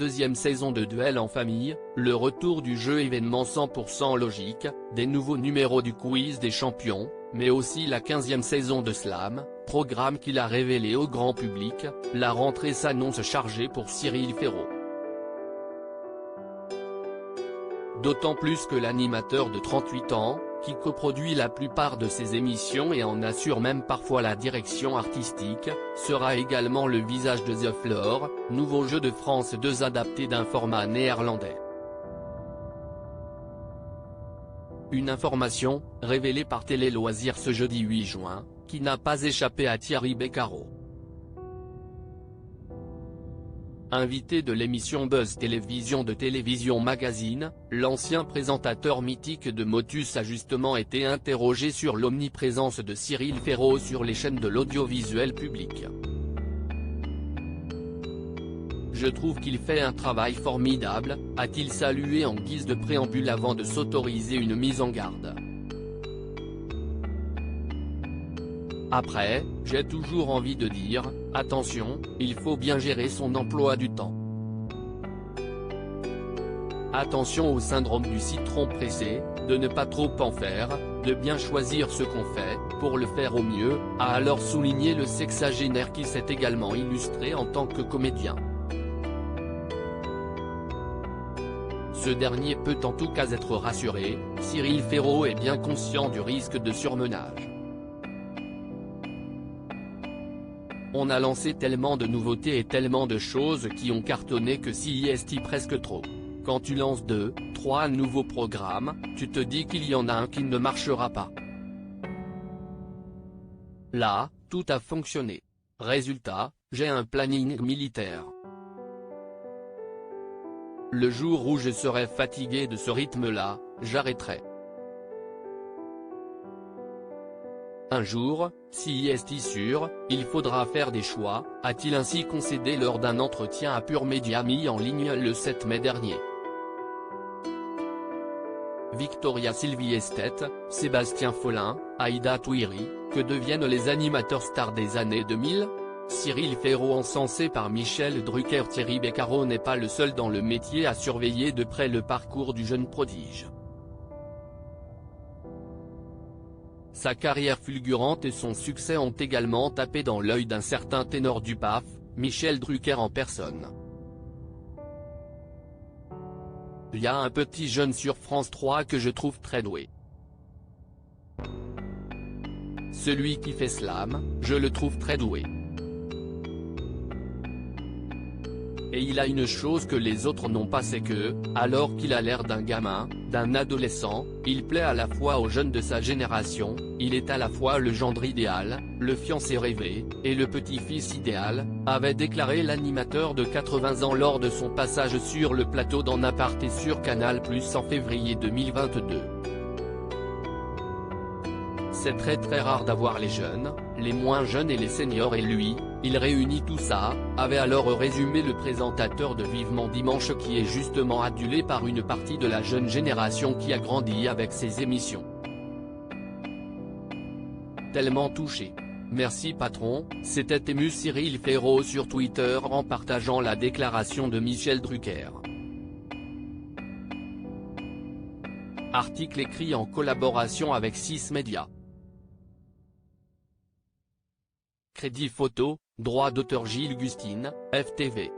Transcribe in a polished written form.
deuxième saison de Duel en famille, le retour du jeu événement 100% logique, des nouveaux numéros du quiz des champions, mais aussi la 15e saison de Slam, programme qu'il a révélé au grand public. La rentrée s'annonce chargée pour Cyril Ferraud. D'autant plus que l'animateur de 38 ans, qui coproduit la plupart de ses émissions et en assure même parfois la direction artistique, sera également le visage de The Floor, nouveau jeu de France 2 adapté d'un format néerlandais. Une information, révélée par Télé Loisirs ce jeudi 8 juin, qui n'a pas échappé à Thierry Beccaro. Invité de l'émission Buzz Télévision de Télévision Magazine, l'ancien présentateur mythique de Motus a justement été interrogé sur l'omniprésence de Cyril Ferraud sur les chaînes de l'audiovisuel public. Je trouve qu'il fait un travail formidable, a-t-il salué en guise de préambule avant de s'autoriser une mise en garde. Après, j'ai toujours envie de dire, attention, il faut bien gérer son emploi du temps. Attention au syndrome du citron pressé, de ne pas trop en faire, de bien choisir ce qu'on fait, pour le faire au mieux, a alors souligné le sexagénaire qui s'est également illustré en tant que comédien. Ce dernier peut en tout cas être rassuré, Cyril Ferraud est bien conscient du risque de surmenage. On a lancé tellement de nouveautés et tellement de choses qui ont cartonné que si y est presque trop. Quand tu lances 2, 3 nouveaux programmes, tu te dis qu'il y en a un qui ne marchera pas. Là, tout a fonctionné. Résultat, j'ai un planning militaire. Le jour où je serai fatigué de ce rythme-là, j'arrêterai. Un jour, si est sûr, il faudra faire des choix, a-t-il ainsi concédé lors d'un entretien à Pure Média mis en ligne le 7 mai dernier. Victoria Sylvie Estet, Sébastien Follin, Aïda Touiri, que deviennent les animateurs stars des années 2000 ? Cyril Ferraud encensé par Michel Drucker. Thierry Beccaro n'est pas le seul dans le métier à surveiller de près le parcours du jeune prodige. Sa carrière fulgurante et son succès ont également tapé dans l'œil d'un certain ténor du PAF, Michel Drucker en personne. Il y a un petit jeune sur France 3 que je trouve très doué. Celui qui fait Slam, je le trouve très doué. Et il a une chose que les autres n'ont pas, c'est que, alors qu'il a l'air d'un gamin, d'un adolescent, il plaît à la fois aux jeunes de sa génération, il est à la fois le gendre idéal, le fiancé rêvé, et le petit-fils idéal, avait déclaré l'animateur de 80 ans lors de son passage sur le plateau d'En Aparté sur Canal+ en février 2022. C'est très rare d'avoir les jeunes, les moins jeunes et les seniors et lui, il réunit tout ça, avait alors résumé le présentateur de Vivement Dimanche qui est justement adulé par une partie de la jeune génération qui a grandi avec ses émissions. Tellement touché. Merci patron, s'était ému Cyril Ferraud sur Twitter en partageant la déclaration de Michel Drucker. Article écrit en collaboration avec 6 Médias. Crédit photo, droit d'auteur Gilles Gustine, FTV.